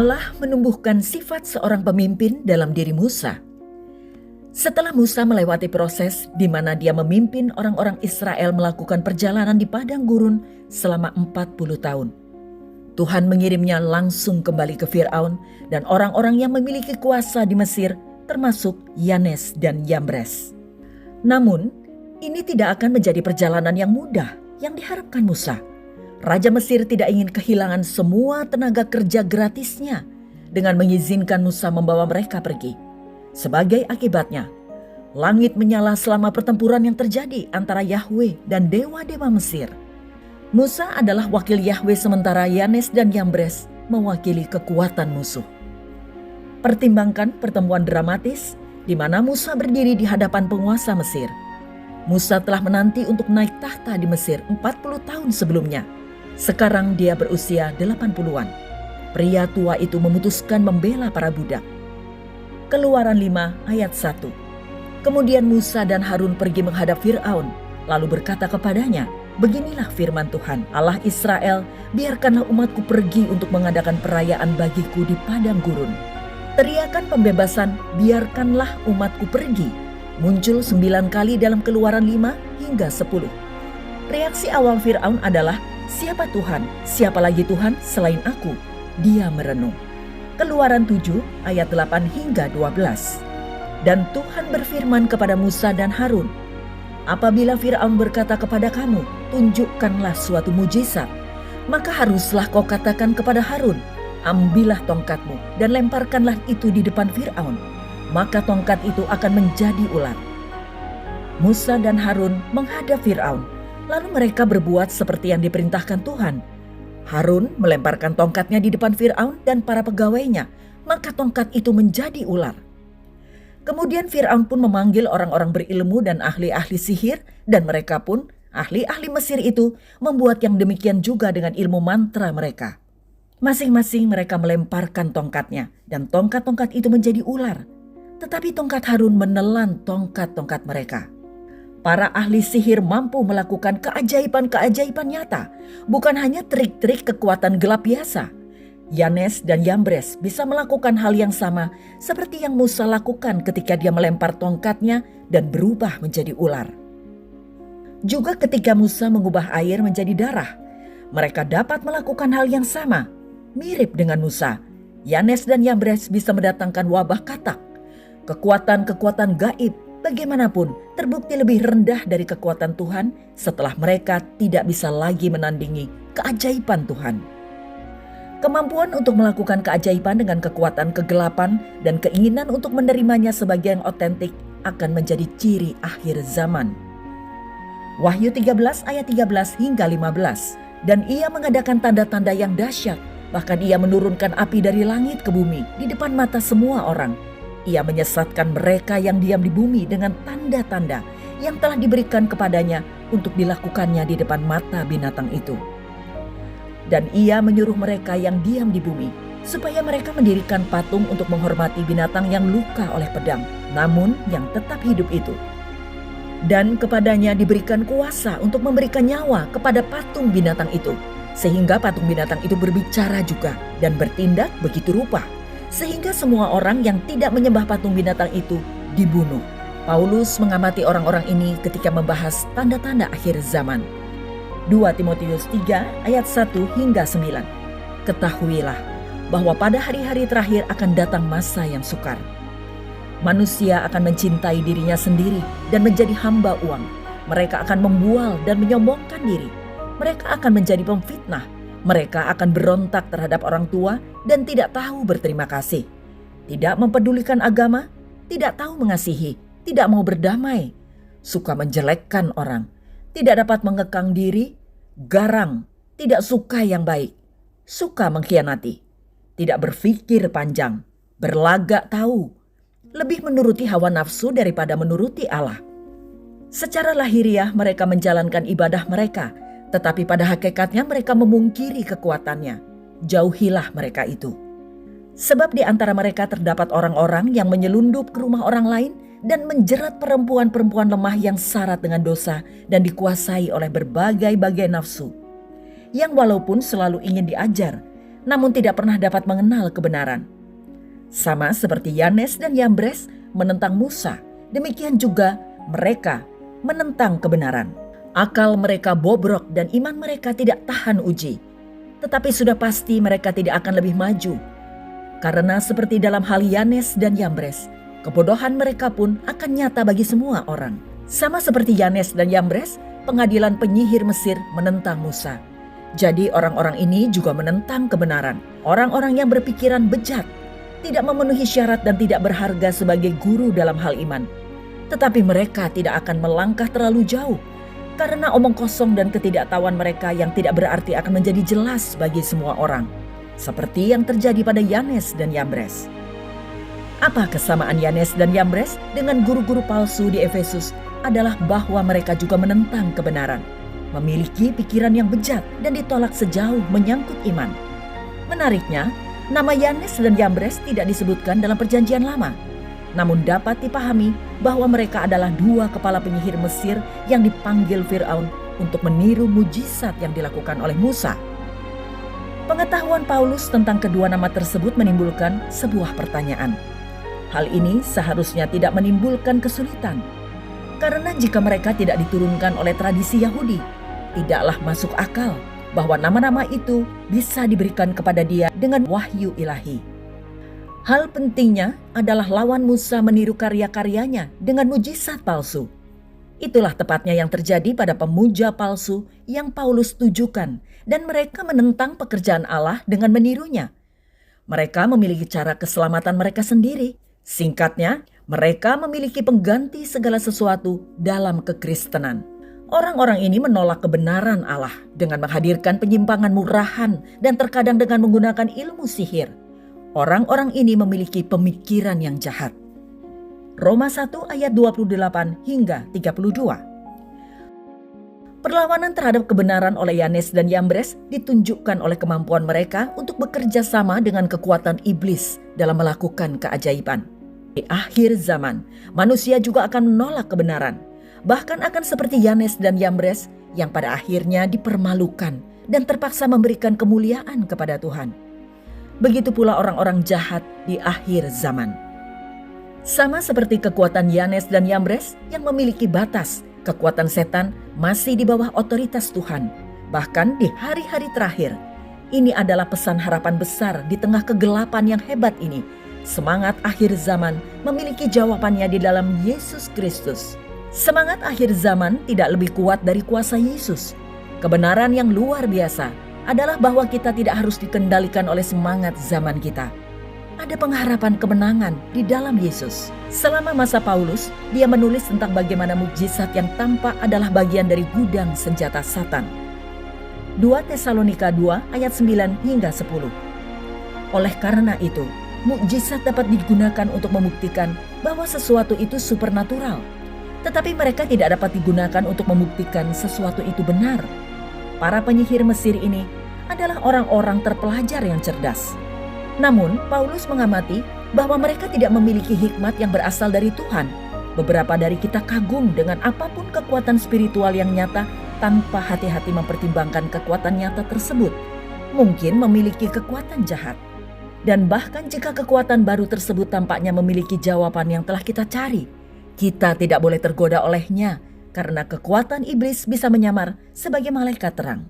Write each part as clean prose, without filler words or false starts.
Allah menumbuhkan sifat seorang pemimpin dalam diri Musa. Setelah Musa melewati proses di mana dia memimpin orang-orang Israel melakukan perjalanan di padang gurun selama 40 tahun, Tuhan mengirimnya langsung kembali ke Firaun dan orang-orang yang memiliki kuasa di Mesir, termasuk Yanes dan Yambres. Namun, ini tidak akan menjadi perjalanan yang mudah yang diharapkan Musa. Raja Mesir tidak ingin kehilangan semua tenaga kerja gratisnya dengan mengizinkan Musa membawa mereka pergi. Sebagai akibatnya, langit menyala selama pertempuran yang terjadi antara Yahweh dan dewa-dewa Mesir. Musa adalah wakil Yahweh sementara Yanes dan Yambres mewakili kekuatan musuh. Pertimbangkan pertemuan dramatis di mana Musa berdiri di hadapan penguasa Mesir. Musa telah menanti untuk naik tahta di Mesir 40 tahun sebelumnya. Sekarang dia berusia 80-an. Pria tua itu memutuskan membela para budak. Keluaran 5 ayat 1. Kemudian Musa dan Harun pergi menghadap Firaun, lalu berkata kepadanya, "Beginilah firman Tuhan, Allah Israel, biarkanlah umatku pergi untuk mengadakan perayaan bagiku di padang gurun." Teriakan pembebasan, "Biarkanlah umatku pergi," muncul 9 kali dalam Keluaran 5 hingga 10. Reaksi awal Firaun adalah, "Siapa Tuhan? Siapa lagi Tuhan selain aku?" Dia merenung. Keluaran 7 ayat 8 hingga 12. Dan Tuhan berfirman kepada Musa dan Harun, "Apabila Firaun berkata kepada kamu, 'Tunjukkanlah suatu mujizat,' maka haruslah kau katakan kepada Harun, 'Ambillah tongkatmu dan lemparkanlah itu di depan Firaun,' maka tongkat itu akan menjadi ular." Musa dan Harun menghadap Firaun, lalu mereka berbuat seperti yang diperintahkan Tuhan. Harun melemparkan tongkatnya di depan Firaun dan para pegawainya, maka tongkat itu menjadi ular. Kemudian Firaun pun memanggil orang-orang berilmu dan ahli-ahli sihir, dan mereka pun, ahli-ahli Mesir itu, membuat yang demikian juga dengan ilmu mantra mereka. Masing-masing mereka melemparkan tongkatnya, dan tongkat-tongkat itu menjadi ular. Tetapi tongkat Harun menelan tongkat-tongkat mereka. Para ahli sihir mampu melakukan keajaiban-keajaiban nyata, bukan hanya trik-trik kekuatan gelap biasa. Yanes dan Yambres bisa melakukan hal yang sama seperti yang Musa lakukan ketika dia melempar tongkatnya dan berubah menjadi ular. Juga ketika Musa mengubah air menjadi darah, mereka dapat melakukan hal yang sama. Mirip dengan Musa, Yanes dan Yambres bisa mendatangkan wabah katak. Kekuatan-kekuatan gaib bagaimanapun terbukti lebih rendah dari kekuatan Tuhan setelah mereka tidak bisa lagi menandingi keajaiban Tuhan. Kemampuan untuk melakukan keajaiban dengan kekuatan kegelapan dan keinginan untuk menerimanya sebagai yang otentik akan menjadi ciri akhir zaman. Wahyu 13 ayat 13 hingga 15. Dan ia mengadakan tanda-tanda yang dahsyat, bahkan ia menurunkan api dari langit ke bumi di depan mata semua orang. Ia menyesatkan mereka yang diam di bumi dengan tanda-tanda yang telah diberikan kepadanya untuk dilakukannya di depan mata binatang itu. Dan ia menyuruh mereka yang diam di bumi supaya mereka mendirikan patung untuk menghormati binatang yang luka oleh pedang, namun yang tetap hidup itu. Dan kepadanya diberikan kuasa untuk memberikan nyawa kepada patung binatang itu, sehingga patung binatang itu berbicara juga dan bertindak begitu rupa, sehingga semua orang yang tidak menyembah patung binatang itu dibunuh. Paulus mengamati orang-orang ini ketika membahas tanda-tanda akhir zaman. 2 Timotius 3 ayat 1 hingga 9. Ketahuilah bahwa pada hari-hari terakhir akan datang masa yang sukar. Manusia akan mencintai dirinya sendiri dan menjadi hamba uang. Mereka akan membual dan menyombongkan diri. Mereka akan menjadi pemfitnah. Mereka akan berontak terhadap orang tua dan tidak tahu berterima kasih. Tidak mempedulikan agama, tidak tahu mengasihi, tidak mau berdamai, suka menjelekkan orang, tidak dapat mengekang diri, garang, tidak suka yang baik, suka mengkhianati, tidak berpikir panjang, berlagak tahu, lebih menuruti hawa nafsu daripada menuruti Allah. Secara lahiriah mereka menjalankan ibadah mereka, tetapi pada hakikatnya mereka memungkiri kekuatannya. Jauhilah mereka itu. Sebab di antara mereka terdapat orang-orang yang menyelundup ke rumah orang lain dan menjerat perempuan-perempuan lemah yang syarat dengan dosa dan dikuasai oleh berbagai-bagai nafsu, yang walaupun selalu ingin diajar, namun tidak pernah dapat mengenal kebenaran. Sama seperti Yanes dan Yambres menentang Musa, demikian juga mereka menentang kebenaran. Akal mereka bobrok dan iman mereka tidak tahan uji. Tetapi sudah pasti mereka tidak akan lebih maju. Karena seperti dalam hal Yanes dan Yambres, kebodohan mereka pun akan nyata bagi semua orang. Sama seperti Yanes dan Yambres, pengadilan penyihir Mesir menentang Musa. Jadi orang-orang ini juga menentang kebenaran. Orang-orang yang berpikiran bejat, tidak memenuhi syarat dan tidak berharga sebagai guru dalam hal iman. Tetapi mereka tidak akan melangkah terlalu jauh, karena omong kosong dan ketidaktahuan mereka yang tidak berarti akan menjadi jelas bagi semua orang. Seperti yang terjadi pada Yanes dan Yambres. Apa kesamaan Yanes dan Yambres dengan guru-guru palsu di Efesus adalah bahwa mereka juga menentang kebenaran, memiliki pikiran yang bejat dan ditolak sejauh menyangkut iman. Menariknya, nama Yanes dan Yambres tidak disebutkan dalam Perjanjian Lama, namun dapat dipahami bahwa mereka adalah dua kepala penyihir Mesir yang dipanggil Firaun untuk meniru mujizat yang dilakukan oleh Musa. Pengetahuan Paulus tentang kedua nama tersebut menimbulkan sebuah pertanyaan. Hal ini seharusnya tidak menimbulkan kesulitan, karena jika mereka tidak diturunkan oleh tradisi Yahudi, tidaklah masuk akal bahwa nama-nama itu bisa diberikan kepada dia dengan wahyu ilahi. Hal pentingnya adalah lawan Musa meniru karya-karyanya dengan mujizat palsu. Itulah tepatnya yang terjadi pada pemuja palsu yang Paulus tujukan, dan mereka menentang pekerjaan Allah dengan menirunya. Mereka memiliki cara keselamatan mereka sendiri. Singkatnya, mereka memiliki pengganti segala sesuatu dalam kekristenan. Orang-orang ini menolak kebenaran Allah dengan menghadirkan penyimpangan murahan dan terkadang dengan menggunakan ilmu sihir. Orang-orang ini memiliki pemikiran yang jahat. Roma 1 ayat 28 hingga 32. Perlawanan terhadap kebenaran oleh Yanes dan Yambres ditunjukkan oleh kemampuan mereka untuk bekerja sama dengan kekuatan iblis dalam melakukan keajaiban. Di akhir zaman, manusia juga akan menolak kebenaran, bahkan akan seperti Yanes dan Yambres yang pada akhirnya dipermalukan dan terpaksa memberikan kemuliaan kepada Tuhan. Begitu pula orang-orang jahat di akhir zaman. Sama seperti kekuatan Yanes dan Yambres yang memiliki batas, kekuatan setan masih di bawah otoritas Tuhan. Bahkan di hari-hari terakhir, ini adalah pesan harapan besar di tengah kegelapan yang hebat ini. Semangat akhir zaman memiliki jawabannya di dalam Yesus Kristus. Semangat akhir zaman tidak lebih kuat dari kuasa Yesus. Kebenaran yang luar biasa adalah bahwa kita tidak harus dikendalikan oleh semangat zaman kita. Ada pengharapan kemenangan di dalam Yesus. Selama masa Paulus, dia menulis tentang bagaimana mukjizat yang tampak adalah bagian dari gudang senjata Satan. 2 Tesalonika 2 ayat 9 hingga 10. Oleh karena itu, mukjizat dapat digunakan untuk membuktikan bahwa sesuatu itu supernatural. Tetapi mereka tidak dapat digunakan untuk membuktikan sesuatu itu benar. Para penyihir Mesir ini adalah orang-orang terpelajar yang cerdas. Namun, Paulus mengamati bahwa mereka tidak memiliki hikmat yang berasal dari Tuhan. Beberapa dari kita kagum dengan apapun kekuatan spiritual yang nyata tanpa hati-hati mempertimbangkan kekuatan nyata tersebut. Mungkin memiliki kekuatan jahat. Dan bahkan jika kekuatan baru tersebut tampaknya memiliki jawaban yang telah kita cari, kita tidak boleh tergoda olehnya karena kekuatan iblis bisa menyamar sebagai malaikat terang.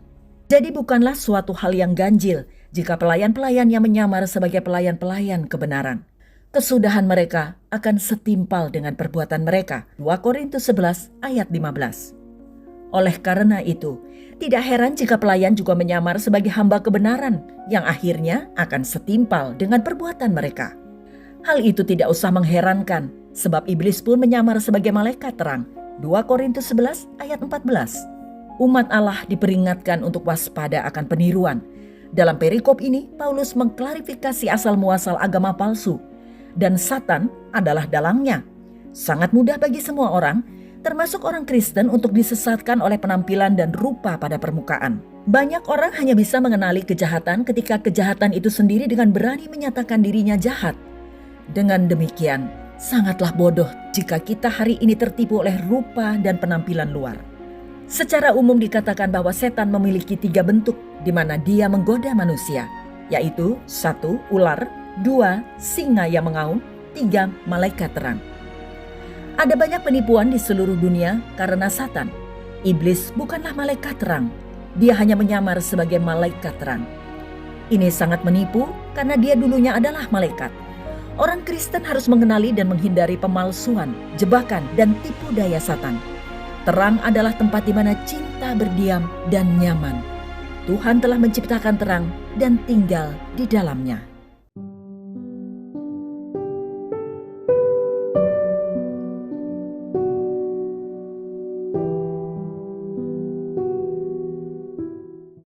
Jadi bukanlah suatu hal yang ganjil jika pelayan-pelayan yang menyamar sebagai pelayan-pelayan kebenaran. Kesudahan mereka akan setimpal dengan perbuatan mereka. 2 Korintus 11 ayat 15. Oleh karena itu, tidak heran jika pelayan juga menyamar sebagai hamba kebenaran yang akhirnya akan setimpal dengan perbuatan mereka. Hal itu tidak usah mengherankan, sebab iblis pun menyamar sebagai malaikat terang. 2 Korintus 11 ayat 14. Umat Allah diperingatkan untuk waspada akan peniruan. Dalam perikop ini, Paulus mengklarifikasi asal-muasal agama palsu, dan Satan adalah dalangnya. Sangat mudah bagi semua orang, termasuk orang Kristen, untuk disesatkan oleh penampilan dan rupa pada permukaan. Banyak orang hanya bisa mengenali kejahatan ketika kejahatan itu sendiri dengan berani menyatakan dirinya jahat. Dengan demikian, sangatlah bodoh jika kita hari ini tertipu oleh rupa dan penampilan luar. Secara umum dikatakan bahwa setan memiliki 3 bentuk di mana dia menggoda manusia. yaitu 1. Ular, 2. Singa yang mengaum, 3. Malaikat terang. Ada banyak penipuan di seluruh dunia karena Satan. Iblis bukanlah malaikat terang, dia hanya menyamar sebagai malaikat terang. Ini sangat menipu karena dia dulunya adalah malaikat. Orang Kristen harus mengenali dan menghindari pemalsuan, jebakan, dan tipu daya Satan. Terang adalah tempat di mana cinta berdiam dan nyaman. Tuhan telah menciptakan terang dan tinggal di dalamnya.